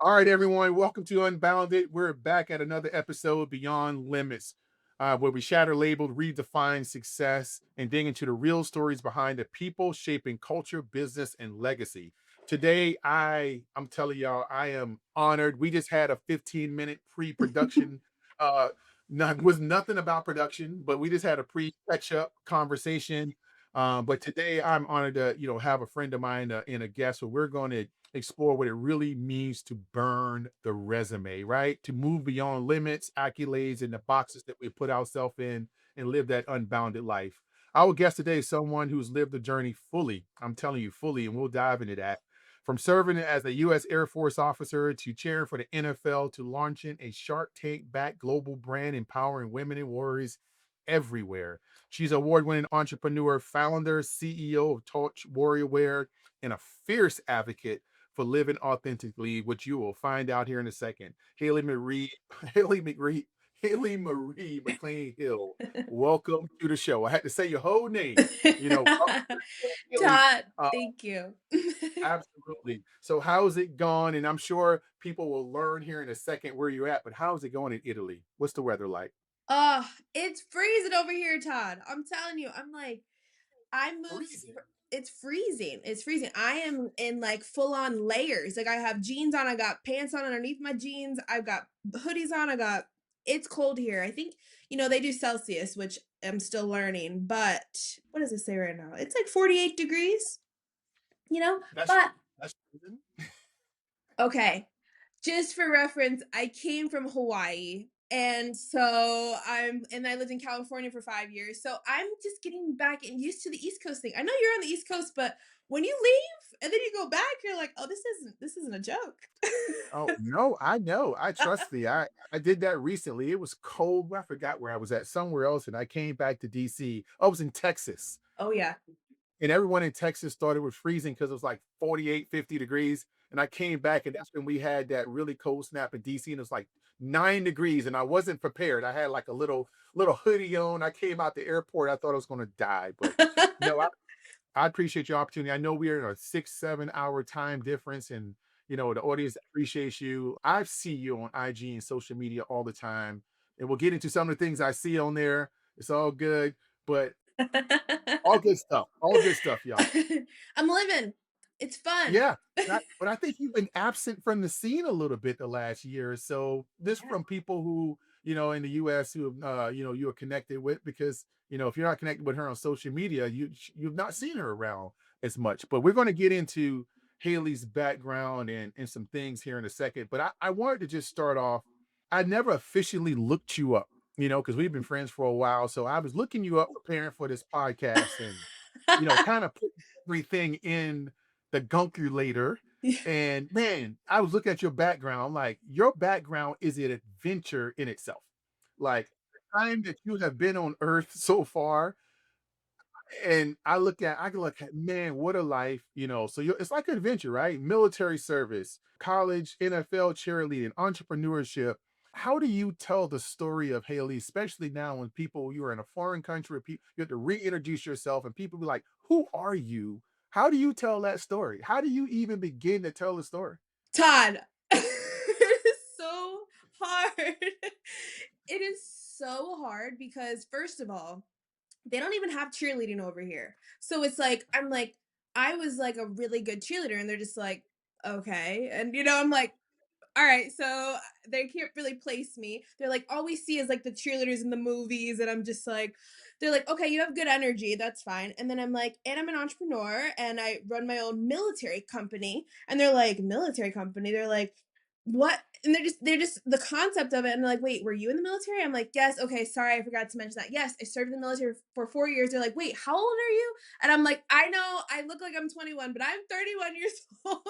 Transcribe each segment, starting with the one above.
All right, everyone, welcome to Unbounded. We're back at another episode, Beyond Limits, where we shatter labeled, redefine success, and dig into the real stories behind the people shaping culture, business, and legacy. Today, I'm telling y'all, I am honored. We just had a 15-minute pre-production, uh, was nothing about production, but we just had a pre-catch-up conversation. But today, I'm honored to have a friend of mine and a guest. So we're going to explore what it really means to burn the resume, right? To move beyond limits, accolades, and the boxes that we put ourselves in and live that unbounded life. Our guest today is someone who's lived the journey fully. I'm telling you, fully, and we'll dive into that. From serving as a U.S. Air Force officer to cheering for the NFL to launching a Shark Tank backed global brand empowering women and warriors everywhere. She's an award winning entrepreneur, founder, CEO of Torch Warrior Wear, and a fierce advocate for living authentically, which you will find out here in a second. Haley McRee, Haley Marie McLain Hill. Welcome to the show. I had to say your whole name. Welcome to the show, Haley. Todd, Uh, thank you. Absolutely. So, how's it gone? And I'm sure people will learn here in a second where you're at, but how's it going in Italy? What's the weather like? Oh, it's freezing over here, Todd. I'm telling you, I moved. Freezing. It's freezing. It's freezing. I am in like full on layers. Like I have jeans on. I got pants on underneath my jeans. I've got hoodies on. It's cold here. I think, they do Celsius, which I'm still learning. But what does it say right now? It's like 48 degrees, you know? That's But that's freezing. okay. Just for reference, I came from Hawaii. And I lived in California for 5 years. So I'm just getting back and used to the East Coast thing. I know you're on the East Coast, but when you leave and then you go back, you're like, oh, this isn't a joke. Oh, no, I know. I trust thee. I did that recently. It was cold. I forgot where I was at, somewhere else, and I came back to DC. I was in Texas, Oh yeah. and everyone in Texas thought it was freezing because it was like 48, 50 degrees. And I came back, and that's when we had that really cold snap in DC, and it was like 9 degrees, and I wasn't prepared. I had like a little hoodie on. I came out the airport. I thought I was going to die, but no, I appreciate your opportunity. I know we're in a 6, 7 hour time difference, and the audience appreciates you. I see you on IG and social media all the time, and we'll get into some of the things I see on there. It's all good, but all good stuff. All good stuff, y'all. I'm living. It's fun. Yeah, but I think you've been absent from the scene a little bit the last year or so. This Yeah. from people who, in the US who, you are connected with because, if you're not connected with her on social media, you've not seen her around as much. But we're going to get into Haley's background and some things here in a second. But I wanted to just start off. I never officially looked you up, because we've been friends for a while. So I was looking you up preparing for this podcast and, kind of put everything in the gunculator. And man, I was looking at your background. I'm like, your background is an adventure in itself. Like the time that you have been on Earth so far, and I can look at, man, what a life, So it's like an adventure, right? Military service, college, NFL cheerleading, entrepreneurship. How do you tell the story of Haley, especially now when you're in a foreign country, you have to reintroduce yourself, and people be like, "Who are you?" How do you tell that story? How do you even begin to tell the story? Todd, it is so hard. It is so hard because first of all, they don't even have cheerleading over here. So it's like I'm like I was like a really good cheerleader and they're just like, "Okay." And I'm like, "All right, so they can't really place me." They're like, "All we see is like the cheerleaders in the movies." And I'm just like they're like, "Okay, you have good energy. That's fine." And then I'm like, "And I'm an entrepreneur and I run my own military company." And they're like, "Military company?" They're like, "What?" And they're just the concept of it. And they're like, "Wait, were you in the military?" I'm like, "Yes." "Okay, sorry, I forgot to mention that. Yes, I served in the military for 4 years." They're like, "Wait, how old are you?" And I'm like, "I know I look like I'm 21, but I'm 31 years old."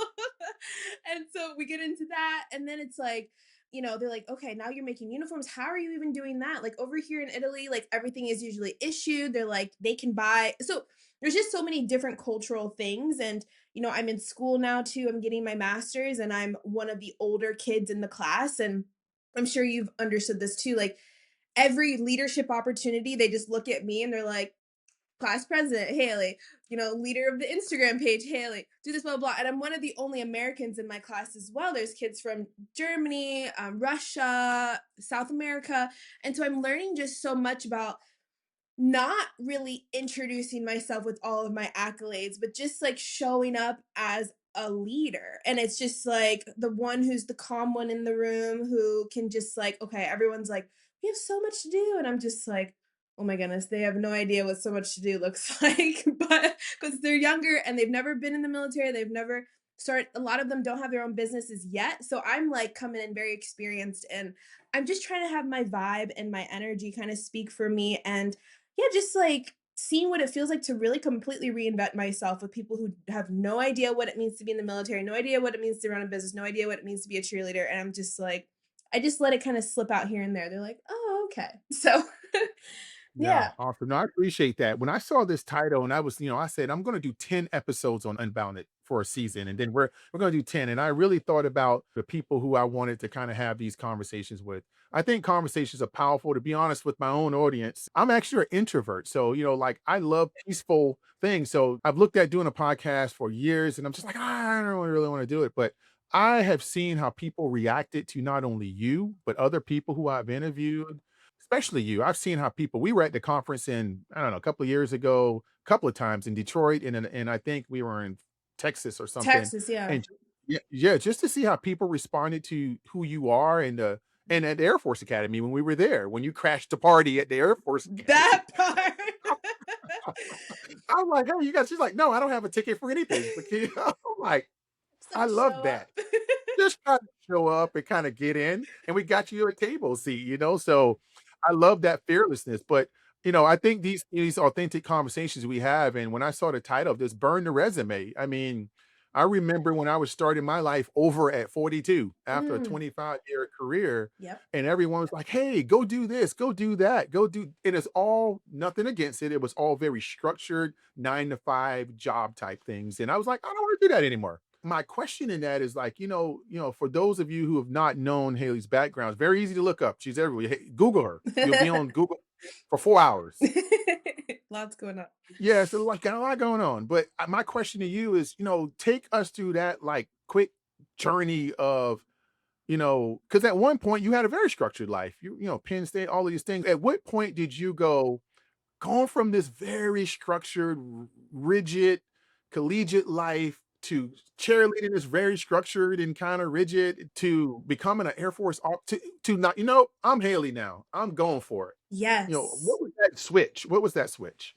And so we get into that. And then it's like, they're like, "Okay, now you're making uniforms. How are you even doing that?" Like over here in Italy, like everything is usually issued. They're like, they can buy. So there's just so many different cultural things. And I'm in school now too. I'm getting my master's and I'm one of the older kids in the class. And I'm sure you've understood this too. Like every leadership opportunity, they just look at me and they're like, class president, Haley, leader of the Instagram page, Haley, do this, blah, blah. And I'm one of the only Americans in my class as well. There's kids from Germany, Russia, South America. And so I'm learning just so much about not really introducing myself with all of my accolades, but just like showing up as a leader. And it's just like the one who's the calm one in the room who can just like, okay, everyone's like, we have so much to do. And I'm just like, oh my goodness, they have no idea what so much to do looks like. But because they're younger and they've never been in the military, they've never started, a lot of them don't have their own businesses yet. So I'm like coming in very experienced and I'm just trying to have my vibe and my energy kind of speak for me. And yeah, just like seeing what it feels like to really completely reinvent myself with people who have no idea what it means to be in the military, no idea what it means to run a business, no idea what it means to be a cheerleader. And I'm just like, I just let it kind of slip out here and there. They're like, oh, okay. So, Yeah, yeah, awesome. No, I appreciate that. When I saw this title and I was, I said, I'm going to do 10 episodes on Unbounded for a season. And then we're going to do 10. And I really thought about the people who I wanted to kind of have these conversations with. I think conversations are powerful. To be honest with my own audience, I'm actually an introvert. So, like I love peaceful things. So I've looked at doing a podcast for years and I'm just like, I don't really want to do it. But I have seen how people reacted to not only you, but other people who I've interviewed, especially you. I've seen how people we were at the conference in, I don't know, a couple of years ago, a couple of times in Detroit, and I think we were in Texas or something. Texas, yeah. And yeah, yeah, just to see how people responded to who you are and at the Air Force Academy when we were there, when you crashed the party at the Air Force Academy. That part. I'm like, hey, you guys, she's like, no, I don't have a ticket for anything. But I'm like, Just have I to love show up. that. Just kinda show up and kinda get in, and we got you a table seat. So I love that fearlessness, but, I think these authentic conversations we have, and when I saw the title of this, "Burn the Resume," I mean, I remember when I was starting my life over at 42 after a Mm, 25-year career, yep. and everyone was like, "Hey, go do this, go do that, go do," and it's all nothing against it, it was all very structured 9 to 5 job type things, and I was like, "I don't wanna do that anymore." My question in that is like, for those of you who have not known Haley's background, it's very easy to look up. She's everywhere. Hey, Google her. You'll be on Google for 4 hours. Lots going on. Yeah, so like got a lot going on. But my question to you is, take us through that like quick journey of, because at one point you had a very structured life. Penn State, all of these things. At what point did you go, going from this very structured, rigid, collegiate life to cheerleading is very structured and kind of rigid to becoming an Air Force to not, I'm Haley now. I'm going for it. Yes. What was that switch? What was that switch?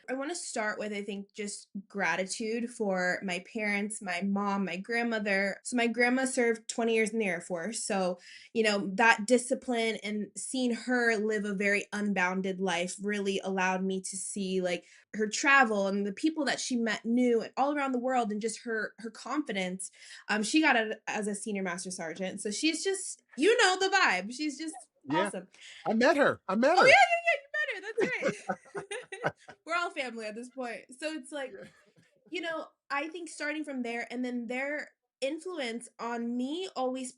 I want to start with, I think, just gratitude for my parents, my mom, my grandmother. So, my grandma served 20 years in the Air Force. So, that discipline and seeing her live a very unbounded life really allowed me to see like her travel and the people that she met new and all around the world and just her confidence. She got it as a senior master sergeant. So, she's just, the vibe. She's just Yeah. awesome. I met her. I met Oh, her. yeah, yeah, yeah, you better. That's right. We're all family at this point. So it's like, Yeah. I think starting from there and then their influence on me always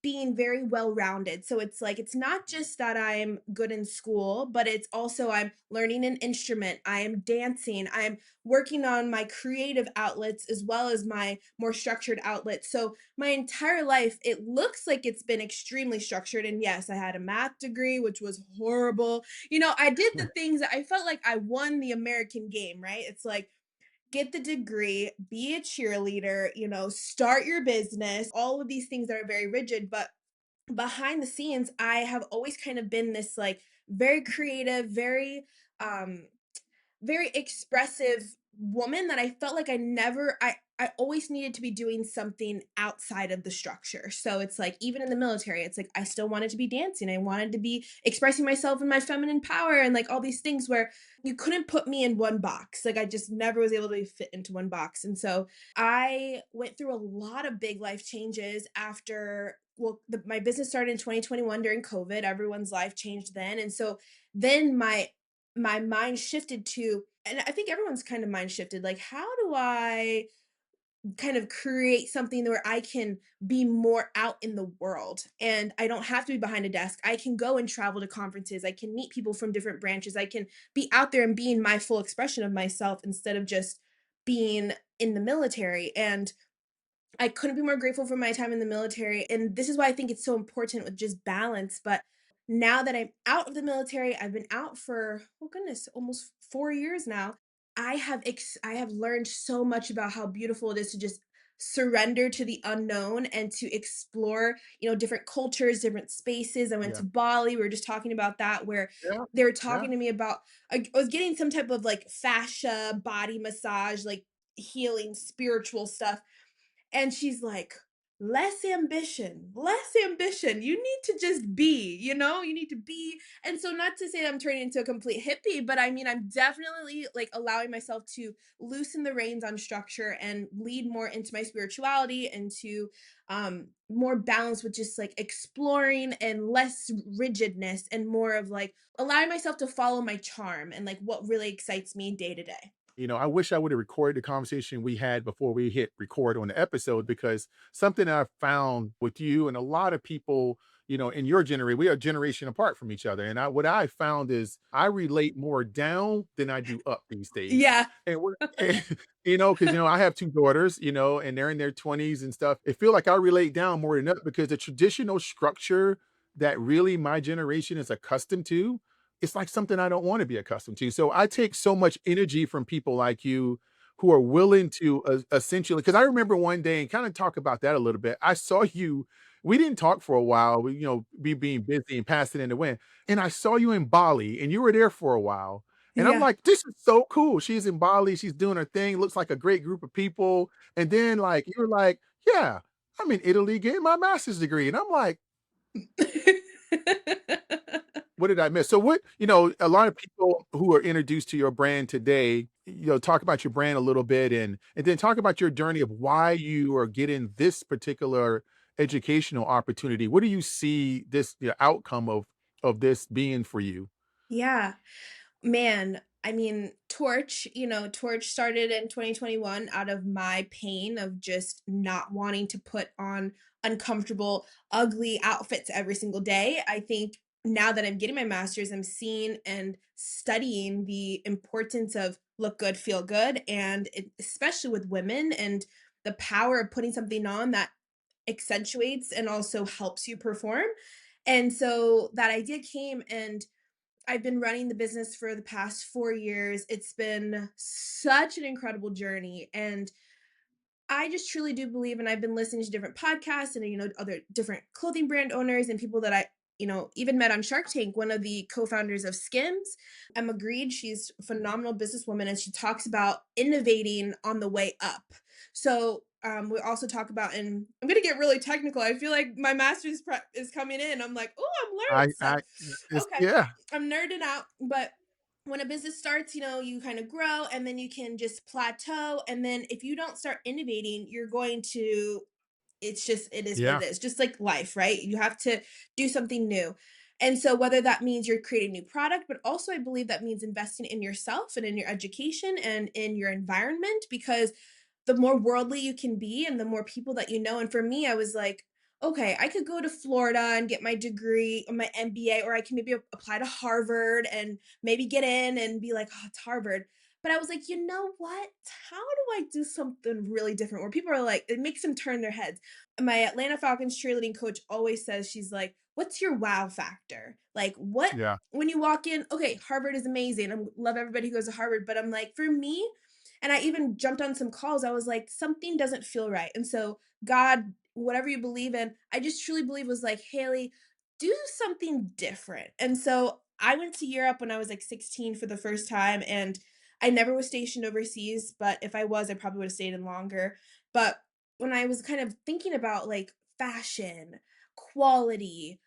being very well rounded. So it's like it's not just that I'm good in school, but it's also I'm learning an instrument, I am dancing, I'm working on my creative outlets as well as my more structured outlets. So my entire life it looks like it's been extremely structured, and yes, I had a math degree which was horrible. I did the things that I felt like I won the American game, right? It's like get the degree, be a cheerleader, start your business, all of these things that are very rigid. But behind the scenes, I have always kind of been this like very creative, um, very expressive woman that I felt like I always needed to be doing something outside of the structure. So it's like even in the military, it's like I still wanted to be dancing. I wanted to be expressing myself in my feminine power and like all these things where you couldn't put me in one box. Like I just never was able to fit into one box. And so I went through a lot of big life changes after my business started in 2021 during COVID. Everyone's life changed then. And so then my mind shifted to, and I think everyone's kind of mind shifted, like how do I kind of create something where I can be more out in the world. And I don't have to be behind a desk. I can go and travel to conferences. I can meet people from different branches. I can be out there and being my full expression of myself instead of just being in the military. And I couldn't be more grateful for my time in the military, and this is why I think it's so important with just balance, but now that I'm out of the military, I've been out for, oh goodness, almost 4 years now. I have learned so much about how beautiful it is to just surrender to the unknown and to explore, different cultures, different spaces. I went Yeah. to Bali, we were just talking about that, where Yeah. they were Yeah. talking to me about I was getting some type of, like, fascia, body massage, like, healing, spiritual stuff, and she's like, less ambition, less ambition. You need to just be, you need to be. And so, not to say that I'm turning into a complete hippie, but I mean, I'm definitely like allowing myself to loosen the reins on structure and lead more into my spirituality and to more balance with just like exploring and less rigidness and more of like allowing myself to follow my charm and like what really excites me day to day. I wish I would have recorded the conversation we had before we hit record on the episode because something I found with you and a lot of people, in your generation, we are a generation apart from each other. And what I found is I relate more down than I do up these days. Yeah. And we're, and, because, I have two daughters, and they're in their 20s and stuff. It feel like I relate down more than up because the traditional structure that really my generation is accustomed to, it's like something I don't wanna be accustomed to. So I take so much energy from people like you who are willing to essentially, because I remember one day and kinda talk about that a little bit. I saw you, we didn't talk for a while, we being busy and passing in the wind, and I saw you in Bali, and you were there for a while, and I'm Yeah. like, "This is so cool." She's in Bali, she's doing her thing, looks like a great group of people, and then, like, you're like, "Yeah, I'm in Italy getting my master's degree," and I'm like, what did I miss? So a lot of people who are introduced to your brand today, talk about your brand a little bit and then talk about your journey of why you are getting this particular educational opportunity. What do you see this the outcome of this being for you? Yeah. Man, I mean, Torch started in 2021 out of my pain of just not wanting to put on uncomfortable, ugly outfits every single day. I think now that I'm getting my master's, I'm seeing and studying the importance of look good, feel good, and especially with women and the power of putting something on that accentuates and also helps you perform. And so that idea came, and I've been running the business for the past 4 years. It's been such an incredible journey, and I just truly do believe, and I've been listening to different podcasts and, other different clothing brand owners and people that I, even met on Shark Tank, one of the co-founders of Skims, Emma Greed. She's a phenomenal businesswoman, and she talks about innovating on the way up. So, we also talk about, and I'm gonna get really technical. I feel like my master's prep is coming in. I'm like, oh, I'm learning stuff. I it's Okay, yeah, I'm nerding out, but when a business starts, you kind of grow and then you can just plateau. And then if you don't start innovating, you're going to, it is what yeah. it is. Just like life, right? You have to do something new. And so, whether that means you're creating new product, but also I believe that means investing in yourself and in your education and in your environment, because the more worldly you can be and the more people that you know. And for me, I was like, okay, I could go to Florida and get my degree or my MBA, or I can maybe apply to Harvard and maybe get in and be like, oh, it's Harvard. But I was like, you know what? How do I do something really different where people are like, it makes them turn their heads? My Atlanta Falcons cheerleading coach always says, she's like, what's your wow factor? Like, what, Yeah. when you walk in, okay, Harvard is amazing. I love everybody who goes to Harvard, but I'm like, for me, and I even jumped on some calls. I was like, something doesn't feel right. And so, God, whatever you believe in, I just truly believe was like, Haley, do something different. And so I went to Europe when I was like 16 for the first time. And I never was stationed overseas, but if I was, I probably would have stayed in longer. But when I was kind of thinking about like fashion, quality,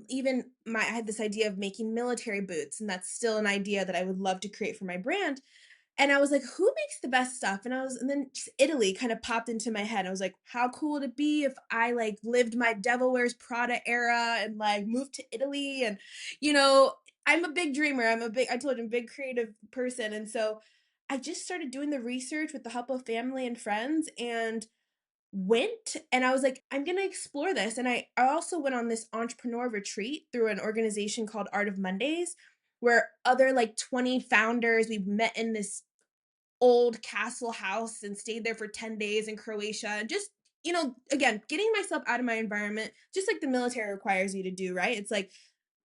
even I had this idea of making military boots, and that's still an idea that I would love to create for my brand. And I was like, "Who makes the best stuff?" And then just Italy kind of popped into my head. I was like, "How cool would it be if I, like, lived my Devil Wears Prada era and, like, moved to Italy?" And, you know, I'm a big dreamer. I told you I'm a big creative person, and so I just started doing the research with the help of family and friends and went and I was like, I'm gonna explore this. And I also went on this entrepreneur retreat through an organization called Art of Mondays, where other like 20 founders, we met in this old castle house and stayed there for 10 days in Croatia. And just, again, getting myself out of my environment, just like the military requires you to do, right? It's like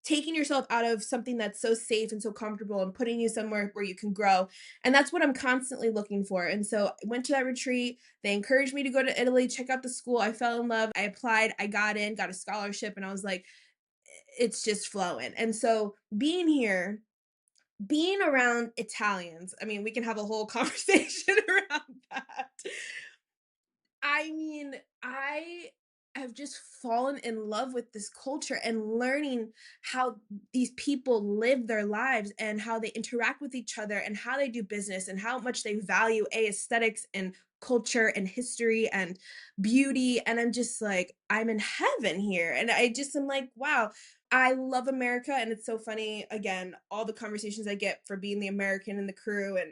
taking yourself out of something that's so safe and so comfortable and putting you somewhere where you can grow. And that's what I'm constantly looking for. And so I went to that retreat. They encouraged me to go to Italy, check out the school. I fell in love. I applied, I got in, got a scholarship, and I was like, it's just flowing. And so being here, being around Italians, I mean, we can have a whole conversation around that. I mean, I have just fallen in love with this culture and learning how these people live their lives and how they interact with each other and how they do business and how much they value aesthetics and culture and history and beauty. And I'm just like, I'm in heaven here. And I just am like, wow, I love America. And it's so funny. Again, all the conversations I get for being the American and the crew and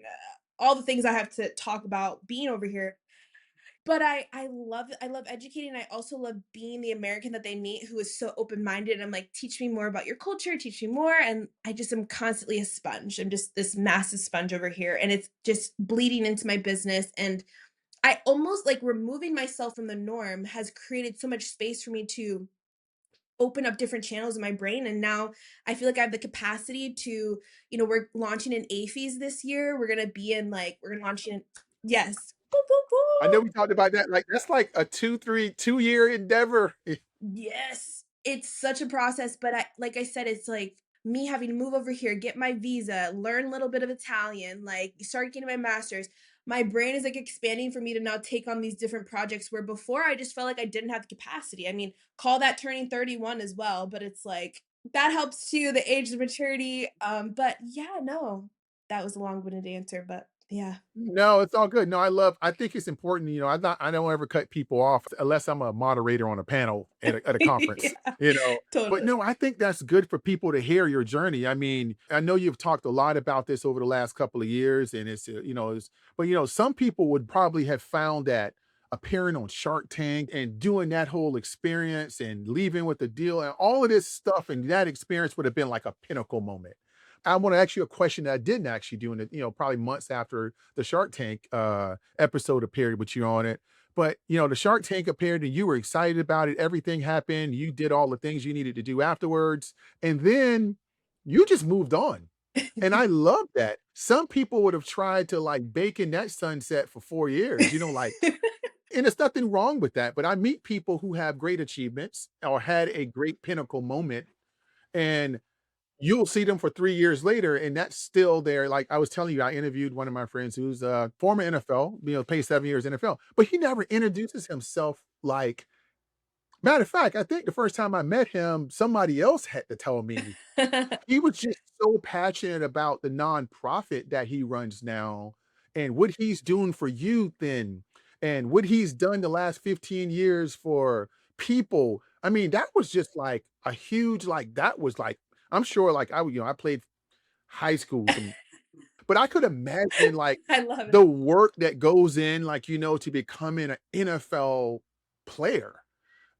all the things I have to talk about being over here, but I love educating, I also love being the American that they meet who is so open-minded, and I'm like, "Teach me more about your culture, teach me more," and I just am constantly a sponge. I'm just this massive sponge over here, and it's just bleeding into my business, and I almost like removing myself from the norm has created so much space for me to open up different channels in my brain, and now I feel like I have the capacity to, we're launching in AAFES this year, we're gonna launch in yes. Boop, boop, I know boop. we talked about that. Like that's like a 2 year endeavor. Yes, it's such a process, but like I said, it's like me having to move over here, get my visa, learn a little bit of Italian, like start getting my master's. My brain is like expanding for me to now take on these different projects where before I just felt like I didn't have the capacity. I mean, call that turning 31 as well, but it's like that helps too, the age of maturity. But yeah, no, that was a long-winded answer, but yeah. No, it's all good. No, I think it's important, I don't ever cut people off unless I'm a moderator on a panel at a conference, Yeah, you know. But totally. no, I think that's good for people to hear your journey. I mean, I know you've talked a lot about this over the last couple of years, and but some people would probably have found that appearing on Shark Tank and doing that whole experience and leaving with the deal and all of this stuff and that experience would have been like a pinnacle moment. I want to ask you a question that I didn't actually do in it, probably months after the Shark Tank episode appeared with you on it. But the Shark Tank appeared and you were excited about it. Everything happened. You did all the things you needed to do afterwards. And then you just moved on. And I love that. Some people would have tried to like bake in that sunset for 4 years, and there's nothing wrong with that. But I meet people who have great achievements or had a great pinnacle moment. And you'll see them for 3 years later, and that's still there. Like I was telling you, I interviewed one of my friends who's a former NFL, played 7 years NFL, but he never introduces himself like matter of fact, I think the first time I met him, somebody else had to tell me he was just so passionate about the nonprofit that he runs now and what he's doing for youth and what he's done the last 15 years for people. I mean, that was just like a huge like that was like I'm sure like I played high school some but I could imagine like I love the it. work that goes in like to becoming an NFL player.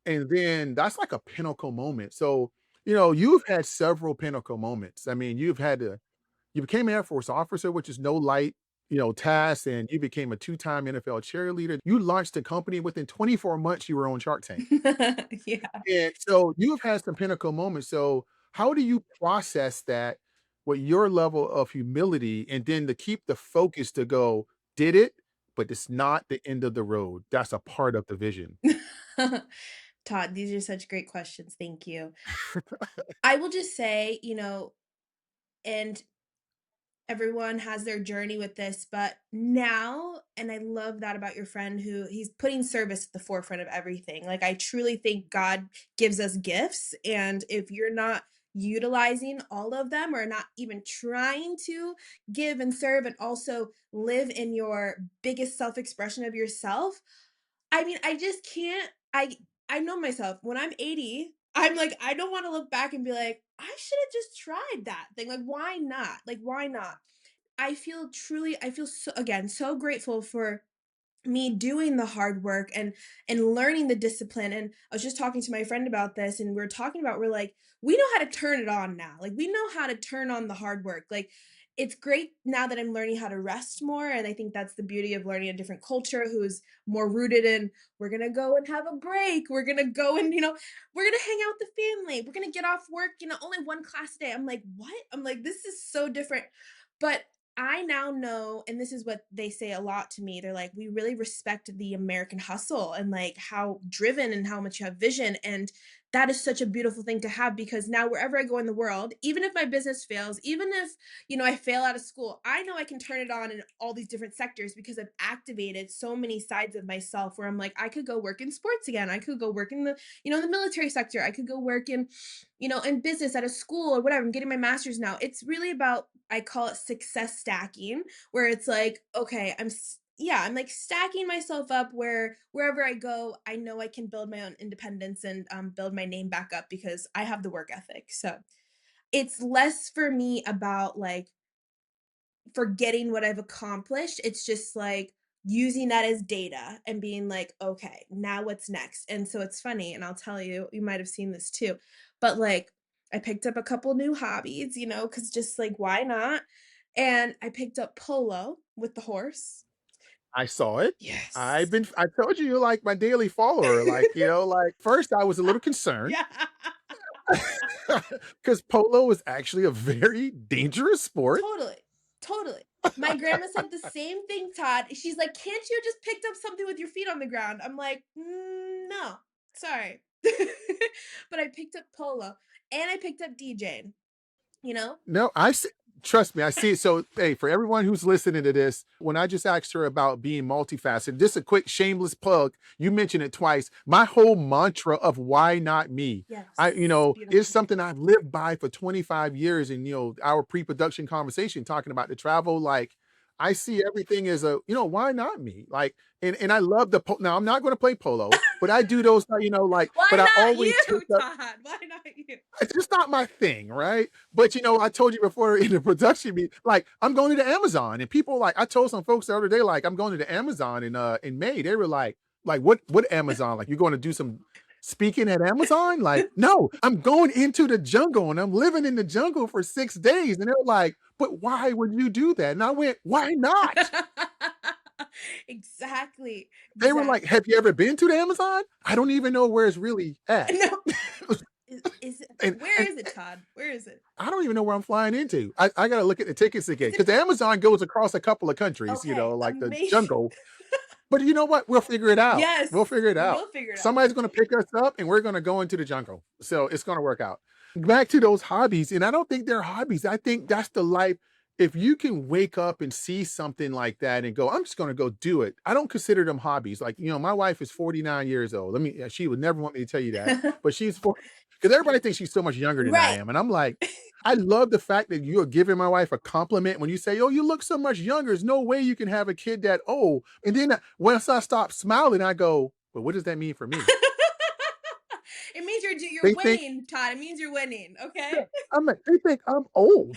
And then that's like a pinnacle moment. So, you've had several pinnacle moments. I mean, you became an Air Force officer, which is no light, task, and you became a two-time NFL cheerleader. You launched a company within 24 months, you were on Shark Tank. Yeah. And so you've had some pinnacle moments. So how do you process that with your level of humility and then to keep the focus to go, did it, but it's not the end of the road. That's a part of the vision. Todd, these are such great questions. Thank you. I will just say, and everyone has their journey with this, but now, and I love that about your friend who he's putting service at the forefront of everything. Like, I truly think God gives us gifts. And if you're not utilizing all of them or not even trying to give and serve and also live in your biggest self expression of yourself, I mean, I just can't I know myself. When I'm 80, I'm like, I don't wanna look back and be like, "I should have just tried that thing." Like, why not? Like, why not? I feel so, again, so grateful for me doing the hard work and learning the discipline. And I was just talking to my friend about this, and we are talking about, we're like, we know how to turn it on now, like we know how to turn on the hard work. Like it's great now that I'm learning how to rest more, and I think that's the beauty of learning a different culture who's more rooted in, we're gonna go and have a break, we're gonna go and, we're gonna hang out with the family, we're gonna get off work, only one class a day. I'm like, what? I'm like, this is so different. But I now know, and this is what they say a lot to me. They're like, we really respect the American hustle and like how driven and how much you have vision. And that is such a beautiful thing to have, because now wherever I go in the world, even if my business fails, even if, I fail out of school, I know I can turn it on in all these different sectors because I've activated so many sides of myself where I'm like, I could go work in sports again. I could go work in the, the military sector. I could go work in, in business at a school or whatever. I'm getting my master's now. It's really about, I call it success stacking, where it's like, okay, yeah, I'm like stacking myself up where wherever I go, I know I can build my own independence and build my name back up because I have the work ethic. So it's less for me about like forgetting what I've accomplished. It's just like using that as data and being like, okay, now what's next? And so it's funny, and I'll tell you, you might have seen this too, but like I picked up a couple new hobbies, because just like why not? And I picked up polo with the horse. I saw it. Yes. I told you you're like my daily follower. Like, like first I was a little concerned Yeah. because polo is actually a very dangerous sport. Totally, totally. My grandma said the same thing, Todd. She's like, "Can't you just picked up something with your feet on the ground?" I'm like, No, sorry." But I picked up polo and I picked up DJing, you know? No, I see, trust me, I see it. So, hey, for everyone who's listening to this, when I just asked her about being multifaceted, just a quick shameless plug, you mentioned it twice. My whole mantra of why not me, Yes, is beautiful. something I've lived by for 25 years. And, our pre-production conversation talking about the travel, like I see everything as a, why not me? Like, and I love now I'm not going to play polo, but I do those, like, Why but I not always you, take up, Todd? Why not you? it's just not my thing, right? But I told you before in the production meet, like I'm going to the Amazon, and people like I told some folks the other day, like I'm going to the Amazon in May. They were like what Amazon? Like you're going to do some speaking at Amazon? Like no, I'm going into the jungle and I'm living in the jungle for 6 days. And they're like, but why would you do that? And I went, why not? Exactly, They were like, exactly. have you ever been to the Amazon? I don't even know where it's really at. No, is it, and where and is it, Todd? Where is it? I don't even know where I'm flying into. I gotta look at the tickets again Is it because Amazon goes across a couple of countries, okay? like the Amazing. jungle. But you know what? We'll figure it out. We'll Yes, figure it we out. will figure it out. Somebody's gonna pick us up and we're gonna go into the jungle. So it's gonna work out. Back to those hobbies, and I don't think they're hobbies. I think that's the life. If you can wake up and see something like that and go, I'm just gonna go do it. I don't consider them hobbies. Like, my wife is 49 years old. She would never want me to tell you that, but she's 40 because everybody thinks she's so much younger than I Right. am. And I'm like, I love the fact that you're giving my wife a compliment when you say, "Oh, you look so much younger. There's no way you can have a kid that old." And then once I stop smiling, I go, "But what does that mean for me?" It means you're They think, winning, Todd. It means you're winning, okay? yeah, I'm like, they think I'm old.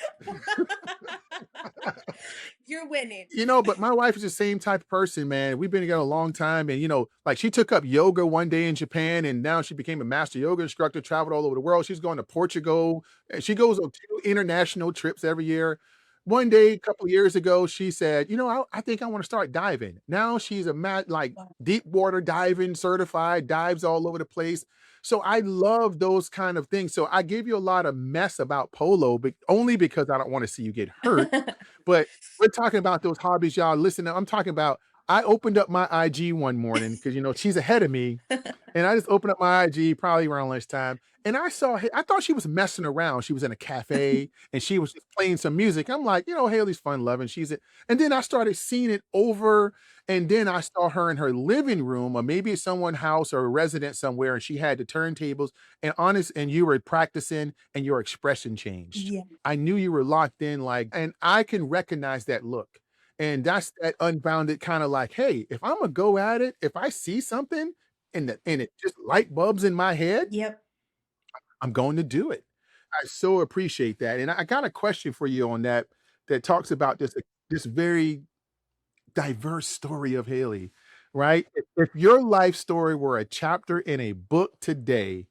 You're winning. But my wife is the same type of person, man. We've been together a long time. And, like she took up yoga one day in Japan and now she became a master yoga instructor, traveled all over the world. She's going to Portugal. And she goes on 2 international trips every year. One day, a couple of years ago, she said, I think I want to start diving. Now she's like Wow. deep water diving certified, dives all over the place. So I love those kind of things. So I give you a lot of mess about polo, but only because I don't want to see you get hurt. But we're talking about those hobbies, y'all. Listen, I'm talking about I opened up my IG one morning because she's ahead of me, and I just opened up my IG probably around lunchtime, and I thought she was messing around. She was in a cafe and she was just playing some music. I'm like, Haley's fun loving. And then I started seeing it over, and then I saw her in her living room, or maybe it's someone's house or a resident somewhere, and she had the turntables, and you were practicing, and your expression changed. Yeah. I knew you were locked in, like, and I can recognize that look. And that's that unbounded kind of like, hey, if I'm gonna go at it, if I see something and it just light bulbs in my head, Yep. I'm going to do it. I so appreciate that. And I got a question for you on that talks about this. this very diverse story of Haley, right? If your life story were a chapter in a book today,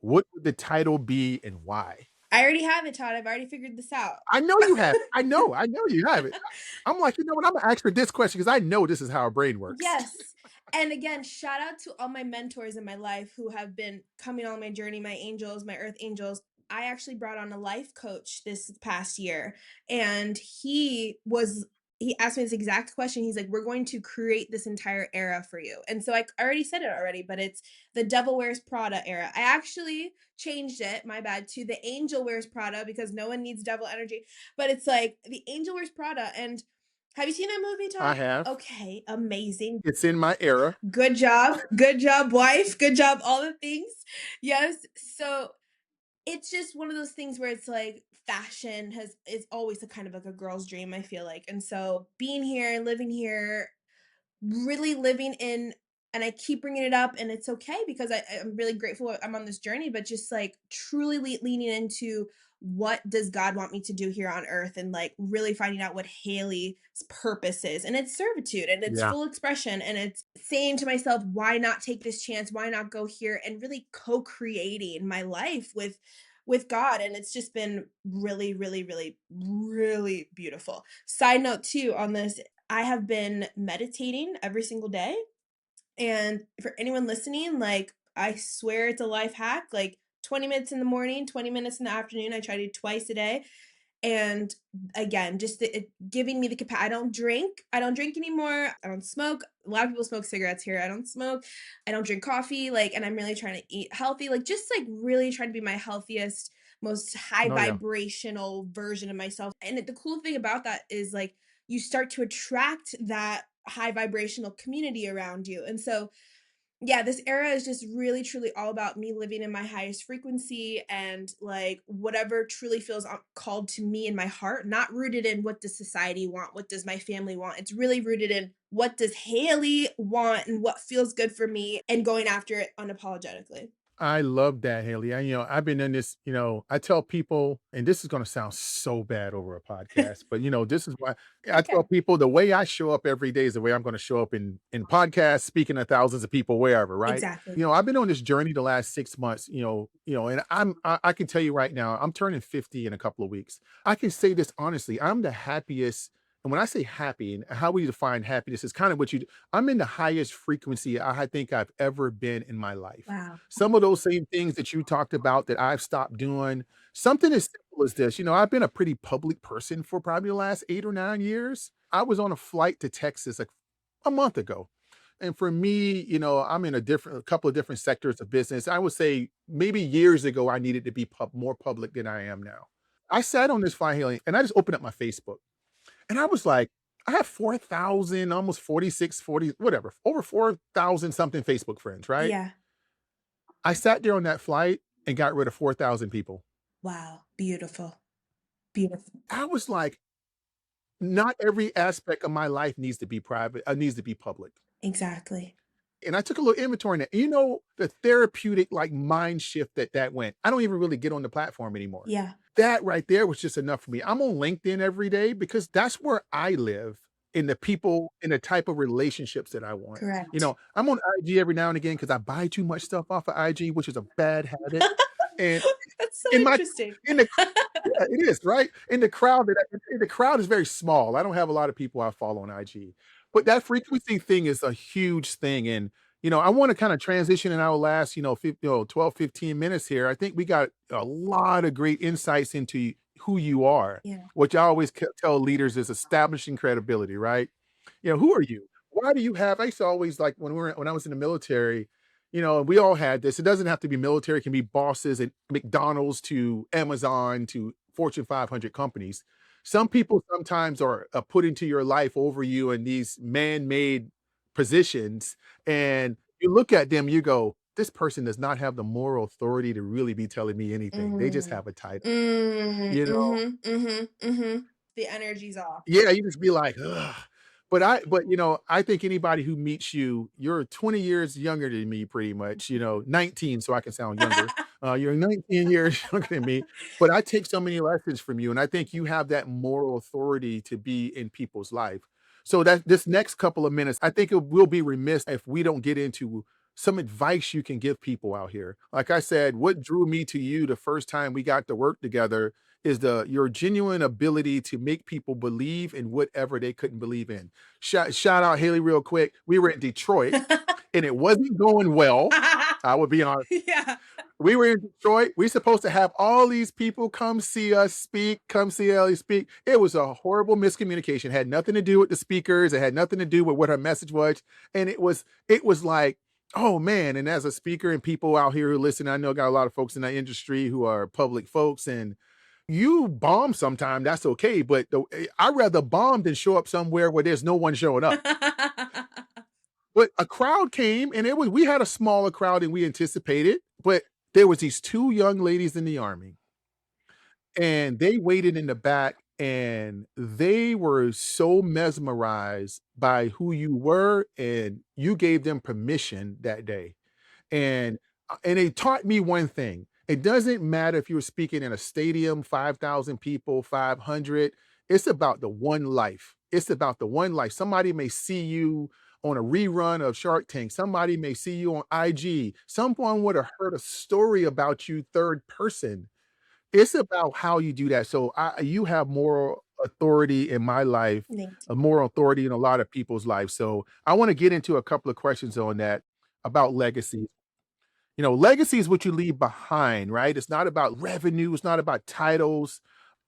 what would the title be and why? I already have it, Todd. I've already figured this out. I know you have. I know you have it. I'm like, "You know what? Imma ask her this question because I know this is how our brain works." Yes. And again, shout out to all my mentors in my life who have been coming on my journey, my angels, my earth angels. I actually brought on a life coach this past year, and he asked me this exact question. He's like, "We're going to create this entire era for you." And so I already said it already, but it's the Devil Wears Prada era. I actually changed it, my bad, to the Angel Wears Prada because no one needs devil energy. But it's like the Angel Wears Prada. And have you seen that movie, I Todd? have. Okay, amazing. It's in my era. Good job. Good job, wife. Good job, all the things. Yes. So it's just one of those things where it's like fashion has is always a kind of like a girl's dream, I feel like. And so being here, living here, really living in, and I keep bringing it up and it's okay because I'm really grateful I'm on this journey, but just like truly leaning into what does God want me to do here on earth and like really finding out what Haley's purpose is. And it's servitude and it's Yeah. full expression. And it's saying to myself, why not take this chance? Why not go here and really co-creating my life with God? And it's just been really, really, really, really beautiful. Side note too on this, I have been meditating every single day. And for anyone listening, like, I swear it's a life hack. Like, 20 minutes in the morning, 20 minutes in the afternoon. I try to do twice a day. And again, just giving me the capacity. I don't drink. I don't drink anymore. I don't smoke. A lot of people smoke cigarettes here. I don't smoke. I don't drink coffee. Like, and I'm really trying to eat healthy. Like, just like really trying to be my healthiest, most high No, yeah. vibrational version of myself. And the cool thing about that is like you start to attract that high vibrational community around you. And so yeah, this era is just really truly all about me living in my highest frequency and like whatever truly feels called to me in my heart, not rooted in what does society want, what does my family want. It's really rooted in what does Haley want and what feels good for me and going after it unapologetically. I love that, Haley. I've been in this, I tell people, and this is gonna sound so bad over a podcast, but, this is why I tell Okay. people the way I show up every day is the way I'm gonna show up in podcasts, speaking to thousands of people wherever, right? Exactly. I've been on this journey the last 6 months, and I can tell you right now, I'm turning 50 in a couple of weeks. I can say this honestly, I'm the happiest, and when I say happy and how we define happiness is kind of what you I'm in the highest frequency I think I've ever been in my life. Wow. Some of those same things that you talked about that I've stopped doing, something as simple as this, I've been a pretty public person for probably the last 8 or 9 years. I was on a flight to Texas, like, a month ago, and for me, I'm in a couple of different sectors of business. I would say maybe years ago, I needed to be more public than I am now. I sat on this flight, Haley, and I just opened up my Facebook, and I was like, I have 4,000, almost 46, 40, whatever, over 4,000 something Facebook friends, right? Yeah. I sat there on that flight and got rid of 4,000 people. Wow. Beautiful. Beautiful. I was like, not every aspect of my life needs to be private, needs to be public. Exactly. And I took a little inventory in that. The therapeutic like mind shift that went. I don't even really get on the platform anymore. Yeah. That right there was just enough for me. I'm on LinkedIn every day because that's where I live in the people in the type of relationships that I want. Correct. I'm on IG every now and again because I buy too much stuff off of IG, which is a bad habit. And That's so in my interesting. in the Yeah, it is, right? In the crowd is very small. I don't have a lot of people I follow on IG, but that frequency thing is a huge thing, and, I wanna kinda transition in our last, 12, 15 minutes here. I think we got a lot of great insights into who you are, Yeah. which I always tell leaders is establishing credibility, right? Who are you? Why do you have I used to always like when I was in the military, we all had this. It doesn't have to be military, it can be bosses at McDonald's to Amazon to Fortune 500 companies. Some people sometimes are put into your life over you in these man-made positions, and you look at them, you go, "This person does not have the moral authority to really be telling me anything. They just Mm. have a title." Mhm, You know? mhm, mhm, mhm. The energy's off. Yeah, you just be like, "Ugh." but I think anybody who meets you, you're 20 years younger than me pretty much, 19, so I can sound younger. You're 19 years younger than me, but I take so many lessons from you, and I think you have that moral authority to be in people's life. So that this next couple of minutes, I think it will be remiss if we don't get into some advice you can give people out here. Like I said, what drew me to you the first time we got to work together is the your genuine ability to make people believe in whatever they couldn't believe in. Shout out Haley real quick. We were in Detroit and it wasn't going well. I would be honest. Yeah. We were in Detroit. We supposed to have all these people come see us speak, come see Ellie speak. It was a horrible miscommunication. It had nothing to do with the speakers. It had nothing to do with what her message was. And it was like, oh man. And as a speaker and people out here who listen, I know got a lot of folks in that industry who are public folks and you bomb sometime, that's okay. But I'd rather bomb than show up somewhere where there's no one showing up. But a crowd came and we had a smaller crowd than we anticipated, but there was these 2 young ladies in the army, and they waited in the back, and they were so mesmerized by who you were, and you gave them permission that day. And it taught me one thing. It doesn't matter if you're speaking in a stadium, 5,000 people, 500. It's about the one life. It's about the one life. Somebody may see you on a rerun of Shark Tank. Somebody may see you on IG. Someone would have heard a story about you third person. It's about how you do that. So you have moral authority in my life, Thank a moral authority in a lot of people's lives. So I want to get into a couple of questions on that about legacy. Legacy is what you leave behind, right? It's not about revenue, it's not about titles.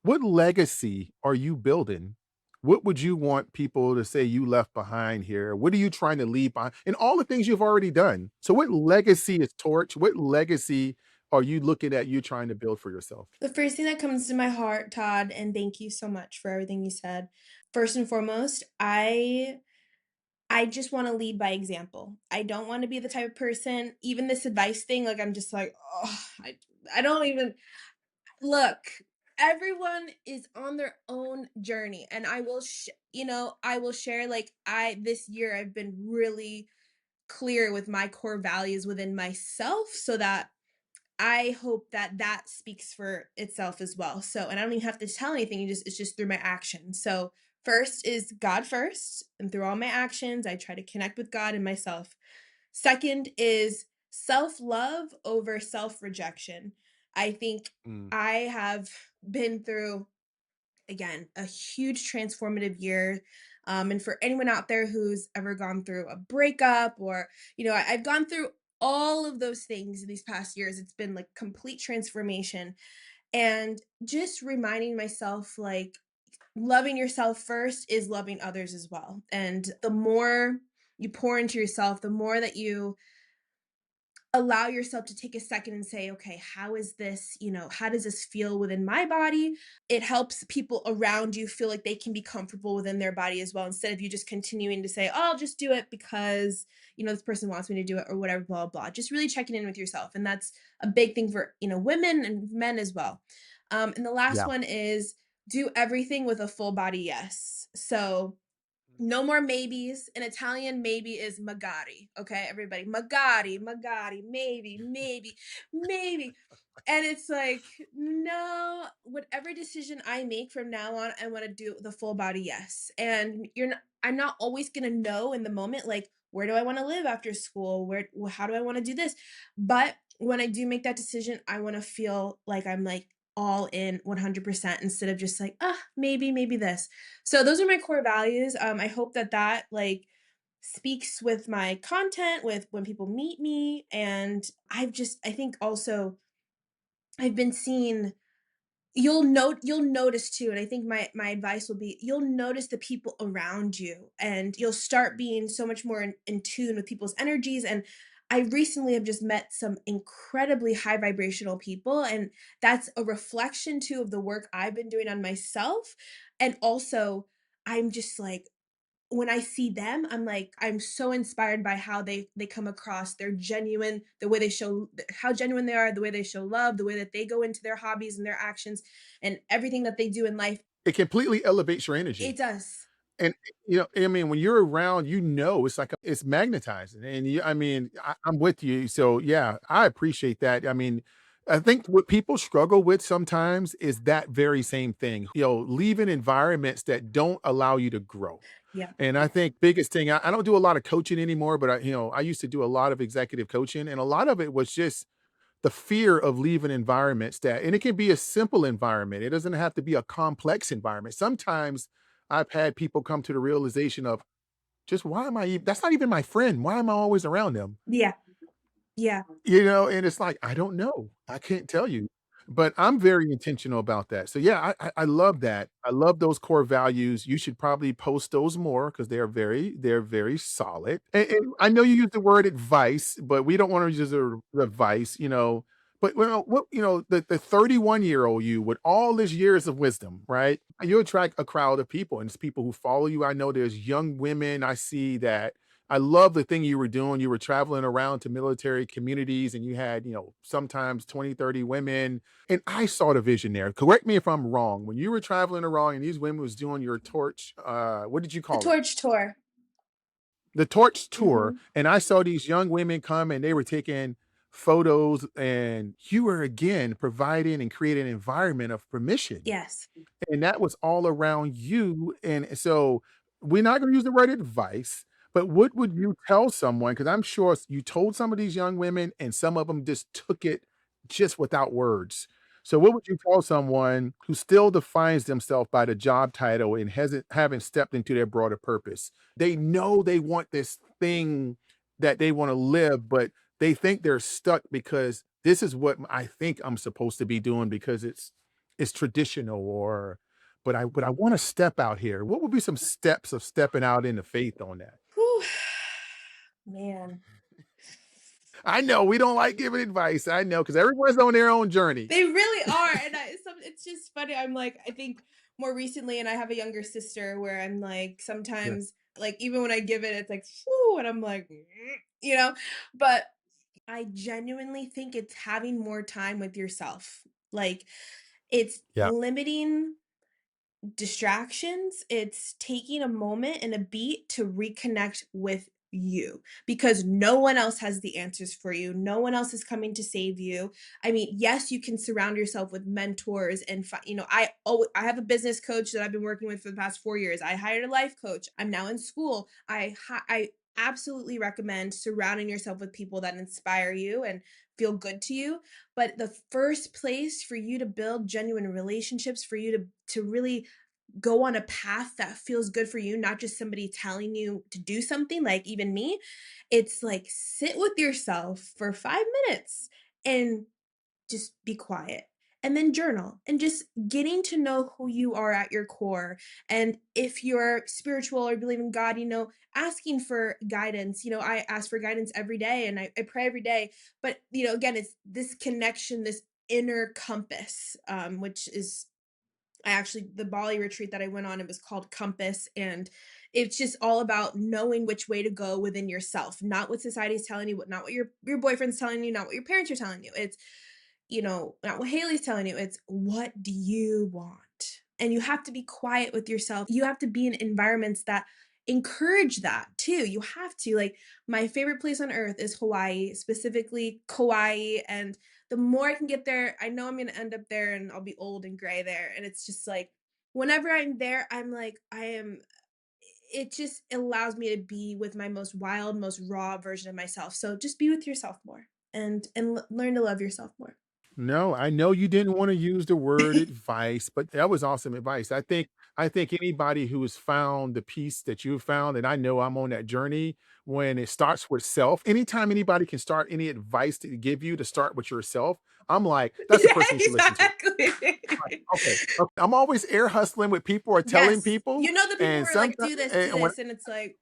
What legacy are you building? What would you want people to say you left behind here? What are you trying to leave behind? And all the things you've already done. So what legacy is torch? What legacy are you looking at you trying to build for yourself? The first thing that comes to my heart, Todd, and thank you so much for everything you said. First and foremost, I just want to lead by example. I don't want to be the type of person, even this advice thing, like I'm just like, oh, I don't even look. Everyone is on their own journey, and I will share like I this year I've been really clear with my core values within myself so that I hope that that speaks for itself as well. So, and I don't even have to tell anything. It's just through my actions. So, first is God first, and through all my actions, I try to connect with God and myself. Second is self love over self rejection. I think Mm, I have been through again a huge transformative year. And for anyone out there who's ever gone through a breakup or I've gone through all of those things in these past years. It's been like complete transformation and just reminding myself like loving yourself first is loving others as well. And the more you pour into yourself, the more that you allow yourself to take a second and say, okay, how is this, how does this feel within my body? It helps people around you feel like they can be comfortable within their body as well, instead of you just continuing to say, oh, I'll just do it because, this person wants me to do it or whatever, blah, blah. Just really checking in with yourself. And that's a big thing for, women and men as well. And the last yeah. one is do everything with a full body yes. So no more maybes. In Italian, maybe is magari. Okay, everybody. Magari, magari, maybe, maybe, maybe. And it's like, no, whatever decision I make from now on, I want to do the full body yes. And I'm not always gonna know in the moment, like, where do I want to live after school? How do I want to do this? But when I do make that decision, I want to feel like I'm like all in 100% instead of just like, maybe this. So those are my core values. I hope that that like speaks with my content, with when people meet me, and I think also I've been seeing you'll notice too, and I think my advice will be you'll notice the people around you and you'll start being so much more in tune with people's energies. And I recently have just met some incredibly high vibrational people, and that's a reflection too of the work I've been doing on myself. And also I'm just like when I see them, I'm like, I'm so inspired by how they come across. They're genuine, the way they show how genuine they are, the way they show love, the way that they go into their hobbies and their actions and everything that they do in life. It completely elevates your It energy. does. And, I mean, when you're around, it's like it's magnetizing, and I mean, I'm with you. So yeah, I appreciate that. I mean, I think what people struggle with sometimes is that very same thing. Leaving environments that don't allow you to grow. Yeah. And I think biggest thing, I don't do a lot of coaching anymore, but I used to do a lot of executive coaching, and a lot of it was just the fear of leaving environments that, and it can be a simple environment. It doesn't have to be a complex environment. Sometimes I've had people come to the realization of just why am I that's not even my friend. Why am I always around them? Yeah. Yeah. And it's like, I don't know. I can't tell you. But I'm very intentional about that. So yeah, I love that. I love those core values. You should probably post those more because they're very solid. And I know you use the word advice, but we don't want to use the advice. But the 31-year-old you with all these years of wisdom, right? You attract a crowd of people, and it's people who follow you. I know there's young women I see that I love the thing you were doing. You were traveling around to military communities and you had, sometimes 20, 30 women. And I saw the vision there. Correct me if I'm wrong. When you were traveling around and these women was doing your torch, what did you The call it? torch tour. The torch tour. Mhm. And I saw these young women come and they were taking photos, and you were again providing and creating an environment of permission. Yes. And that was all around you, and so we're not gonna use the word advice, but what would you tell someone? Because 'cause I'm sure you told some of these young women and some of them just took it just without words. So what would you tell someone who still defines themselves by the job title and hasn't haven't stepped into their broader purpose? They know they want this thing that they wanna live, but they think they're stuck because this is what I think I'm supposed to be doing because it's traditional, or but I wanna step out here. What would be some steps of stepping out into faith on that? Whew. Man. I know we don't like giving advice. I know because everyone's on their own journey. They really are, and it's just funny, I'm like, I think more recently, and I have a younger sister where I'm like, Yeah. sometimes, like, even when I give it, it's like, "Whew," and I'm like, you know? But I genuinely think it's having more time with yourself. Like, it's Yeah. limiting distractions, it's taking a moment and a beat to reconnect with you because no one else has the answers for you. No one else is coming to save you. I mean, yes, you can surround yourself with mentors and I have a business coach that I've been working with for the past 4 years. I hired a life coach. I'm now in school. I absolutely recommend surrounding yourself with people that inspire you and feel good to you, but the first place for you to build genuine relationships, for you to really go on a path that feels good for you, not just somebody telling you to do something, like even me. It's like sit with yourself for 5 minutes and just be quiet and then journal and just getting to know who you are at your core. And if you're spiritual or believe in God, asking for guidance. I ask for guidance every day and I pray every day. But, again, it's this connection, this inner compass, which is I actually the Bali retreat that I went on, it was called Compass, and it's just all about knowing which way to go within yourself, not what society's telling you, not what your boyfriend's telling you, not what your parents are telling you. It's not what Haley's telling you. It's what do you want? And you have to be quiet with yourself. You have to be in environments that encourage that too. You have to. Like, my favorite place on earth is Hawaii, specifically Kauai. And the more I can get there, I know I'm going to end up there and I'll be old and gray there. And it's just like, whenever I'm there, I'm like, it just allows me to be with my most wild, most raw version of myself. So just be with yourself more and learn to love yourself more. No, I know you didn't wanna use the word advice, but that was awesome advice. I think anybody who has found the peace that you found, and I know I'm on that journey, when it starts with self, anytime anybody can start any advice to give you to start with yourself, I'm like, "That's the Yeah, person you should listen to." Like, exactly. okay, okay. I'm always ear hustling with people or telling Yes. people, The people who and are like, sometimes do and when this," and it's like,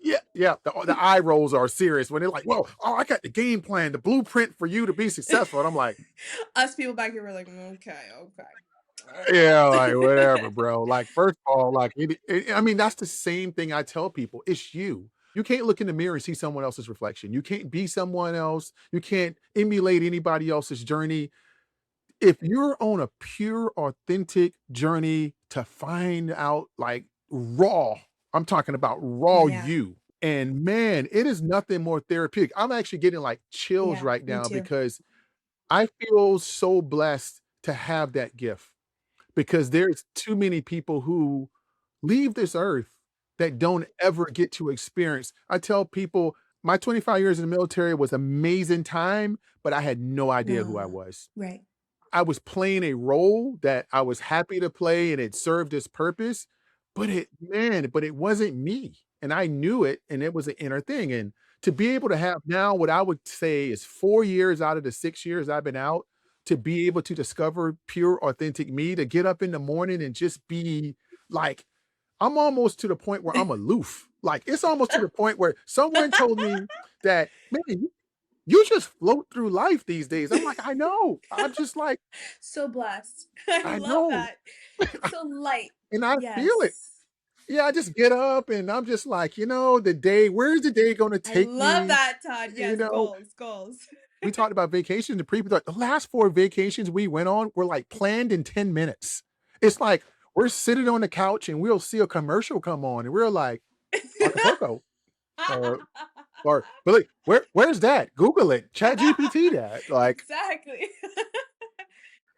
yeah, yeah, the eye rolls are serious when they're like, "Well, oh, I got the game plan, the blueprint for you to be successful," and I'm like, us people back here were like, "Okay, yeah, like, okay." whatever, bro. Like, first of all, like, I mean, that's the same thing I tell people. It's you. You can't look in the mirror and see someone else's reflection. You can't be someone else. You can't emulate anybody else's journey. If you're on a pure, authentic journey to find out, like, raw. I'm talking about raw Yeah. you. And man, it is nothing more therapeutic. I'm actually getting like chills Yeah, right me now too. because I feel so blessed to have that gift because there's too many people who leave this earth that don't ever get to experience. I tell people my 25 years in the military was amazing time, but I had no idea who I No. was. Right. I was playing a role that I was happy to play and it served its purpose, but it wasn't me. And I knew it and it was an inner thing. And to be able to have now what I would say is 4 years out of the 6 years I've been out, to be able to discover pure authentic me, to get up in the morning and just be like, I'm almost to the point where I'm aloof. Like it's almost to the point where someone told me that, man, you just float through life these days. I'm like, I know. I'm just like, So blessed. I I love know. that. It's so light. And I feel it. Yes. Yeah, I just get up and I'm just like, where's the day gonna I take love me? that, Todd. You Yes, know, goals, goals. we talked about vacations and pre the last 4 vacations we went on were like planned in 10 minutes. It's like we're sitting on the couch and we'll see a commercial come on and we're like, Acapulco or but like, where's that? Google it, Chat GPT that. Like, Exactly.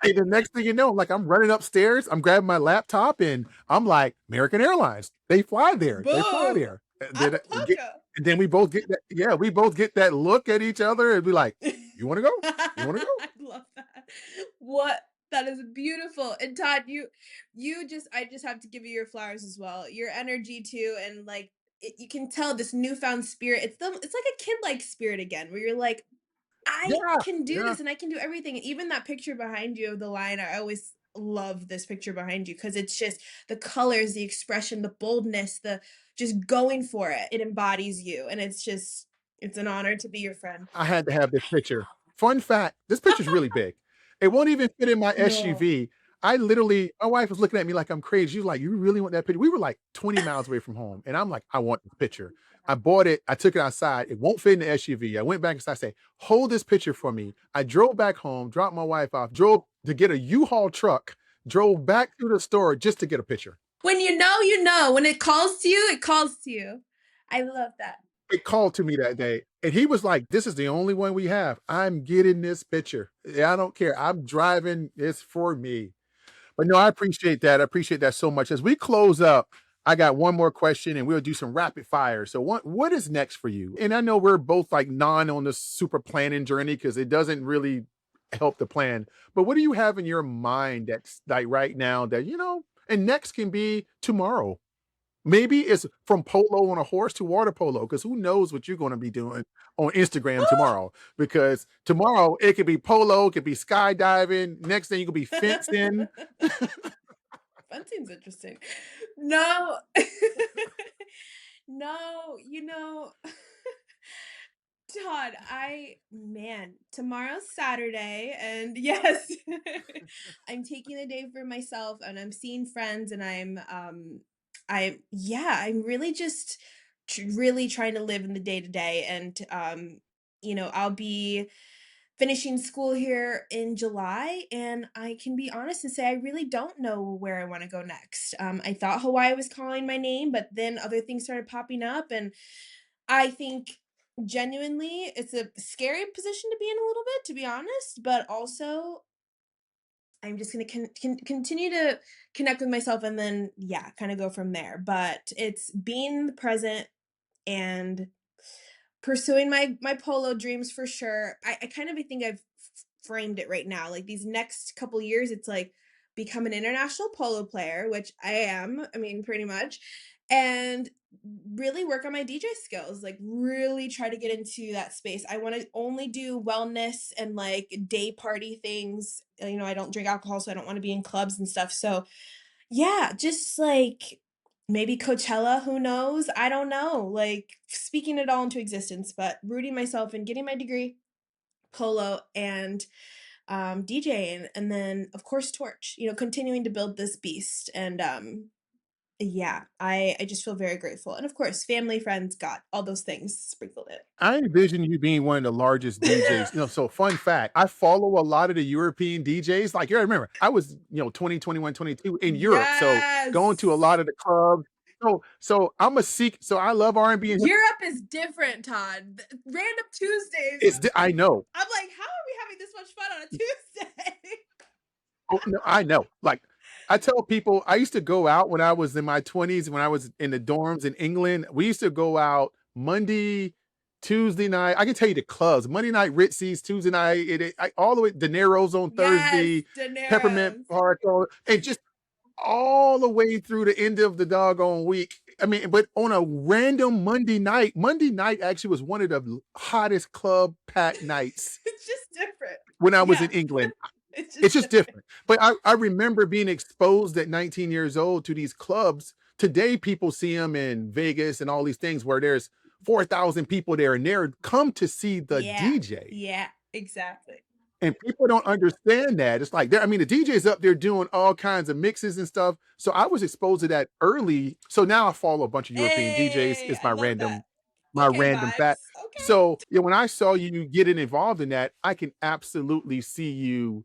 hey, the next thing you know, like I'm running upstairs, I'm grabbing my laptop, and I'm like, American Airlines, they fly there, they fly Boom. there. Acapulco. And then we both get that, yeah, we both get that look at each other and be like, you want to go? You want to go? I love that. What that is beautiful. And Todd, you just I just have to give you your flowers as well. Your energy too, and like you can tell this newfound spirit. It's like a kid like spirit again, where you're like, I Yeah, can do yeah. this and I can do everything. And even that picture behind you of the lion, I always love this picture behind you because it's just the colors, the expression, the boldness, the just going for it. It embodies you. And it's an honor to be your friend. I had to have this picture. Fun fact, this picture's really big. It won't even fit in my No. SUV. I literally my wife was looking at me like I'm crazy. She was like, "You really want that picture?" We were like 20 miles away from home, and I'm like, "I want this picture." I bought it, I took it outside, it won't fit in the SUV. I went back inside, I said, "Hold this picture for me." I drove back home, dropped my wife off, drove to get a U-Haul truck, drove back to the store just to get a picture. When you know, you know. When it calls to you, it calls to you. I love that. It called to me that day, and he was like, "This is the only one we have. I'm getting this picture. Yeah, I don't care. I'm driving. It's for me." But no, I appreciate that. I appreciate that so much. As we close up, I got one more question, and we'll do some rapid fire. So, what is next for you? And I know we're both like non on this super planning journey because it doesn't really help the plan. But what do you have in your mind that's like right now that and next can be tomorrow? Maybe it's from polo on a horse to water polo, because who knows what you're gonna be doing on Instagram tomorrow, because tomorrow it could be polo, it could be skydiving, next thing you could be fencing. Fun seems interesting. No. No, Todd, tomorrow's Saturday, and yes, I'm taking the day for myself, and I'm seeing friends, and I'm really just really trying to live in the day to day, and I'll be finishing school here in July, and I can be honest and say I really don't know where I want to go next. I thought Hawaii was calling my name, but then other things started popping up, and I think genuinely it's a scary position to be in a little bit, to be honest, but also I'm just going to continue to connect with myself and then, yeah, kind of go from there. But it's being in the present and pursuing my polo dreams for sure. I kind of think I've framed it right now. Like these next couple years, it's like become an international polo player, which I am. I mean, pretty much, and really work on my DJ skills. Like really try to get into that space. I want to only do wellness and like day party things. I don't drink alcohol, so I don't want to be in clubs and stuff. So yeah, just like maybe Coachella, who knows? I don't know. Like speaking it all into existence, but rooting myself and getting my degree, polo, and DJing, and then of course Torch. Continuing to build this beast, and yeah, I just feel very grateful, and of course family, friends, God, all those things sprinkled I envision you being one of the largest in. DJs. So fun fact, I follow a lot of the European DJs. Like, you remember, I was, 20, 21, 22 in Europe. So going to a Yes. lot of the clubs. So I'm a Sikh, so I love R&B and hip. Europe is different, Todd. Random Tuesdays. I know. I'm like, how are we having this much fun on a Tuesday? Oh, no, I know. Like, I tell people I used to go out when I was in my 20s, when I was in the dorms in England. We used to go out Monday, Tuesday night. I can tell you the clubs. Monday night Ritzy's, Tuesday night, all the way De Niro's on Yes, Thursday, De Peppermint Niro's. Park, and just all the way through the end of the doggone week. I mean, but on a random Monday night actually was one of the hottest club packed nights It's just different. when I was Yeah, in England. it's It's just just different. different. But I remember being exposed at 19 years old to these clubs. Today, people see them in Vegas and all these things where there's 4,000 people there and they're come to see the Yeah, DJ. yeah, exactly. And people don't understand that. It's like, I mean, the DJ's up there doing all kinds of mixes and stuff. So I was exposed to that early. So now I follow a bunch of European DJs. Hey, It's I love that. my Okay, random fact. vibes. Okay. So yeah, when I saw you getting involved in that, I can absolutely see you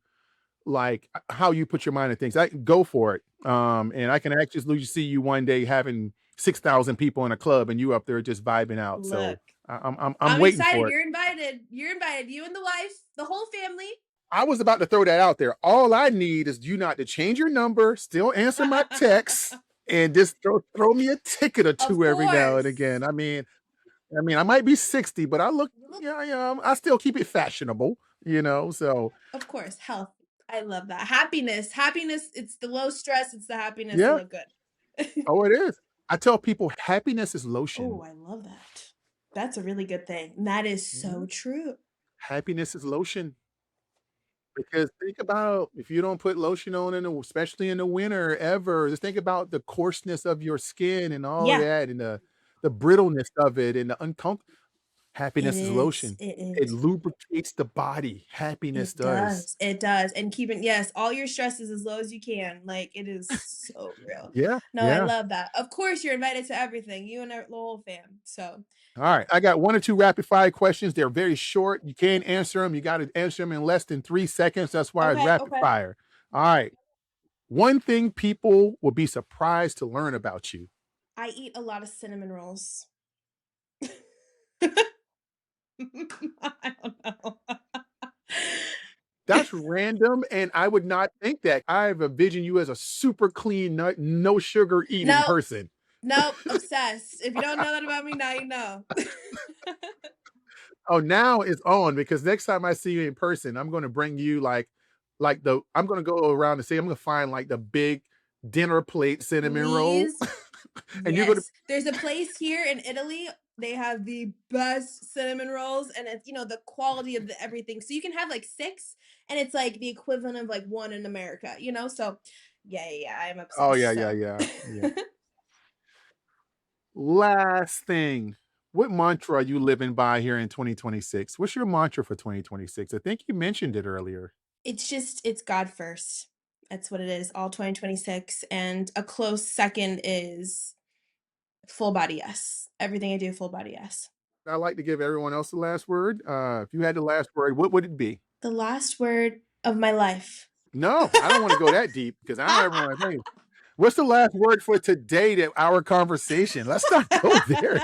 like how you put your mind on things. I go for it. And I can actually see you one day having 6,000 people in a club and you up there just vibing out. Look, So I'm I'm waiting excited. for it. You're invited. You're invited. You and the wife, the whole family. I was about to throw that out there. All I need is you not to change your number, still answer my texts, and just throw me a ticket or Of two every now and course. again. I might be 60, but I look, yeah, I still keep it fashionable, so Of course. Health. I love that. Happiness. Happiness. It's the low stress. It's the happiness to yeah. look good. Oh, it is. I tell people happiness is Oh, lotion. I love that. That's a really good thing. That is so Mhm. true. Happiness is lotion. Because think about if you don't put lotion on especially in the winter ever, just think about the coarseness of your skin and all Yeah, that and the brittleness of it and the uncomfort. it Happiness is is. lotion. It It is. lubricates the body. Happiness It does. does. It does. And keeping, yes, all your stresses as low as you can. Like it is so real. Yeah, No, I yeah. love that. Of course, you're invited to everything. You and the whole fam. So, All right. I got 1 or 2 rapid fire questions. They're very short. You can't answer them. You gotta answer them in less than 3 seconds. That's why it's okay, rapid okay. fire. All right. One thing people will be surprised to learn about you. I eat a lot of cinnamon rolls. I don't know. That's random, and I would not think that. I envision you as a super clean, no sugar eating Nope. person. Nope. Obsessed. If you don't know that about me, now you know. Oh, now it's on because next time I see you in person, I'm gonna bring you I'm gonna go around and say I'm gonna find like the big dinner plate cinnamon roll, Please. and you're gonna Yes. There's a place here in Italy. They have the best cinnamon rolls and it's, the quality of the everything. So you can have like 6 and it's like the equivalent of like 1 in America, you know? So yeah, yeah, yeah, I'm oh, yeah, obsessed. yeah, So yeah, yeah. Last thing, what mantra are you living by here in 2026? What's your mantra for 2026? I think you mentioned it earlier. it's God first. That's what it is, all 2026. And a close second is full body yes. Everything I do, full body yes. I like to give everyone else the last word. If you had the last word, what would it be? The last word of my life. No, I don't want to go that deep because I don't ever want to think. What's the last word for today that our conversation? Let's not go there.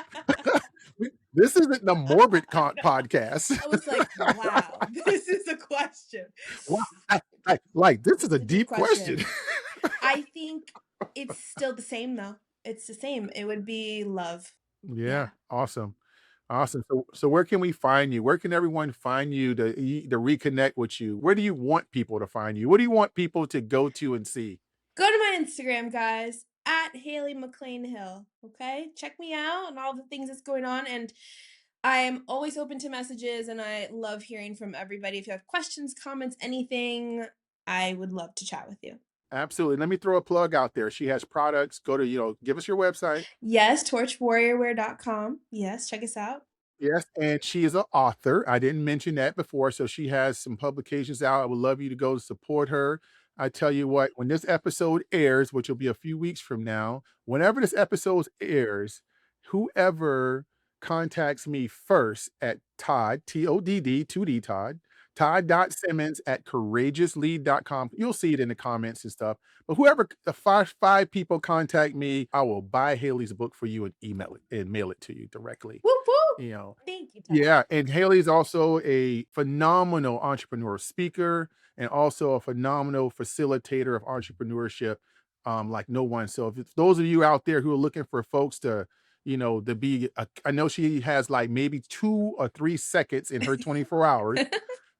This isn't the morbid I know. podcast. I was like, wow, this is a question. Wow, this is a It's a deep deep question. question. I think it's still the same though. It's the same. It would be love. Yeah, Yeah. awesome. Awesome. So where can we find you? Where can everyone find you to reconnect with you? Where do you want people to find you? What do you want people to go to and see? Go to my Instagram, guys, at Haley McLain Hill. Okay. Check me out and all the things that's going on. And I am always open to messages and I love hearing from everybody. If you have questions, comments, anything, I would love to chat with you. Absolutely. Let me throw a plug out there. She has products. Go to, give us your website. Yes, torchwarriorwear.com. Yes, check us out. Yes, and she is an author. I didn't mention that before, so she has some publications out. I would love you to go support her. I tell you what, when this episode airs, which will be a few weeks from now, whenever this episode airs, whoever contacts me first at Todd, Todd, 2D Todd, Todd.Simmons at courageouslead.com. You'll see it in the comments and stuff. But whoever the five people contact me, I will buy Haley's book for you and email it and mail it to you directly. Whoop whoop. You know, Thank you, Todd. yeah, and Haley's also a phenomenal entrepreneur speaker and also a phenomenal facilitator of entrepreneurship, like no one. So if those of you out there who are looking for folks to, to be, I know she has like maybe 2 or 3 seconds in her 24 hours,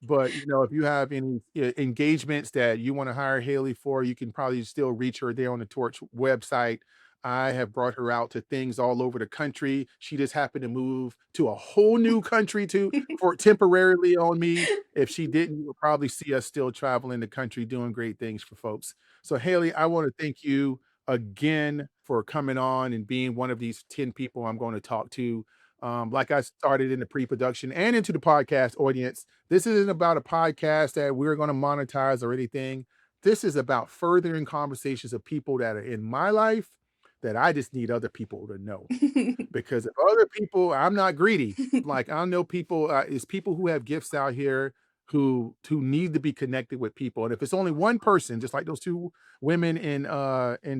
but, if you have any engagements that you want to hire Haley for, you can probably still reach her there on the Torch website. I have brought her out to things all over the country. She just happened to move to a whole new country to for temporarily on me. If she didn't, you would probably see us still traveling the country doing great things for folks. So Haley, I want to thank you again for coming on and being one of these 10 people I'm going to talk to. Like I started in the pre-production and into the podcast audience, this isn't about a podcast that we're going to monetize or anything. This is about furthering conversations of people that are in my life that I just need other people to know. Because if other people, I'm not greedy. Like I know people, it's people who have gifts out here who need to be connected with people. And if it's only one person, just like those two women in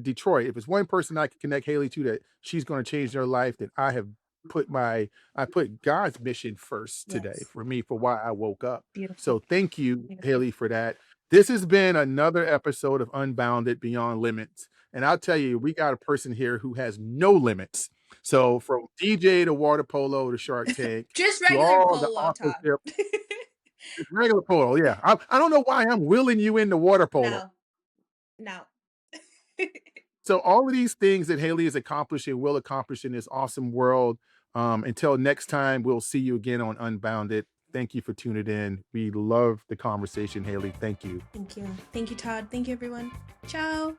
Detroit, if it's one person I can connect Haley to that she's going to change their life, then I put God's mission first today Yes. for me for why I woke up. Beautiful. So thank you, Beautiful. Haley, for that. This has been another episode of Unbounded Beyond Limits. And I'll tell you, we got a person here who has no limits. So from DJ to water polo to Shark Tank Just to regular all the polo, Todd. authorship, it's regular polo, yeah. I don't know why I'm willing you into water polo. No, no. So all of these things that Haley is accomplishing will accomplish in this awesome world. Until next time, we'll see you again on Unbounded. Thank you for tuning in. We love the conversation, Haley. Thank you. Thank you. Thank you, Todd. Thank you, everyone. Ciao.